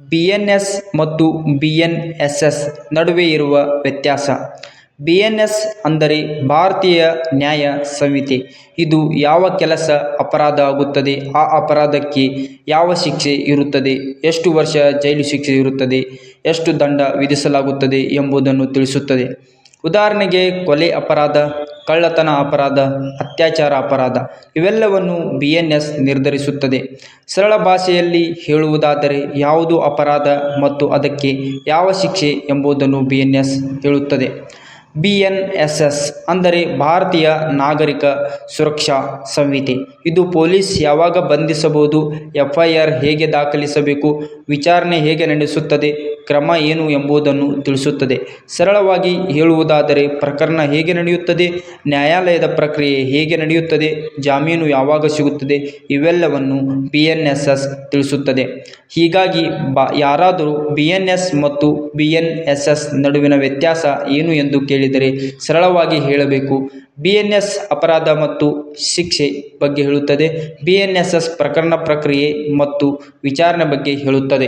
BNS ಮತ್ತು BNSS ನಡುವೆ ಇರುವ ವ್ಯತ್ಯಾಸ. BNS ಅಂದರೆ ಭಾರತೀಯ ನ್ಯಾಯ ಸಂಹಿತೆ. ಇದು ಯಾವ ಕೆಲಸ ಅಪರಾಧ ಆಗುತ್ತದೆ, ಆ ಅಪರಾಧಕ್ಕೆ ಯಾವ ಶಿಕ್ಷೆ ಇರುತ್ತದೆ, ಎಷ್ಟು ವರ್ಷ ಜೈಲು ಶಿಕ್ಷೆ ಇರುತ್ತದೆ, ಎಷ್ಟು ದಂಡ ವಿಧಿಸಲಾಗುತ್ತದೆ ಎಂಬುದನ್ನು ತಿಳಿಸುತ್ತದೆ. ಉದಾಹರಣೆಗೆ ಕೊಲೆ ಅಪರಾಧ, ಕಳ್ಳತನ ಅಪರಾಧ, ಅತ್ಯಾಚಾರ ಅಪರಾಧ ಇವೆಲ್ಲವನ್ನು BNS ನಿರ್ಧರಿಸುತ್ತದೆ. ಸರಳ ಭಾಷೆಯಲ್ಲಿ ಹೇಳುವುದಾದರೆ ಯಾವುದು ಅಪರಾಧ ಮತ್ತು ಅದಕ್ಕೆ ಯಾವ ಶಿಕ್ಷೆ ಎಂಬುದನ್ನು BNS ಹೇಳುತ್ತದೆ. BNSS ಅಂದರೆ ಭಾರತೀಯ ನಾಗರಿಕ ಸುರಕ್ಷಾ ಸಂಹಿತೆ. ಇದು ಪೊಲೀಸ್ ಯಾವಾಗ ಬಂಧಿಸಬಹುದು, FIR ಹೇಗೆ ದಾಖಲಿಸಬೇಕು, ವಿಚಾರಣೆ ಹೇಗೆ ನಡೆಸುತ್ತದೆ, ಕ್ರಮ ಏನು ಎಂಬುದನ್ನು ತಿಳಿಸುತ್ತದೆ. ಸರಳವಾಗಿ ಹೇಳುವುದಾದರೆ ಪ್ರಕರಣ ಹೇಗೆ ನಡೆಯುತ್ತದೆ, ನ್ಯಾಯಾಲಯದ ಪ್ರಕ್ರಿಯೆ ಹೇಗೆ ನಡೆಯುತ್ತದೆ, ಜಾಮೀನು ಯಾವಾಗ ಸಿಗುತ್ತದೆ ಇವೆಲ್ಲವನ್ನು BNSS ತಿಳಿಸುತ್ತದೆ. ಹೀಗಾಗಿ ಯಾರಾದರೂ BNS ಮತ್ತು BNSS ನಡುವಿನ ವ್ಯತ್ಯಾಸ ಏನು ಎಂದು ಕೇಳಿದರೆ ಸರಳವಾಗಿ ಹೇಳಬೇಕು. BNS ಅಪರಾಧ ಮತ್ತು ಶಿಕ್ಷೆ ಬಗ್ಗೆ ಹೇಳುತ್ತದೆ. BNSS ಪ್ರಕರಣ ಪ್ರಕ್ರಿಯೆ ಮತ್ತು ವಿಚಾರಣೆ ಬಗ್ಗೆ ಹೇಳುತ್ತದೆ.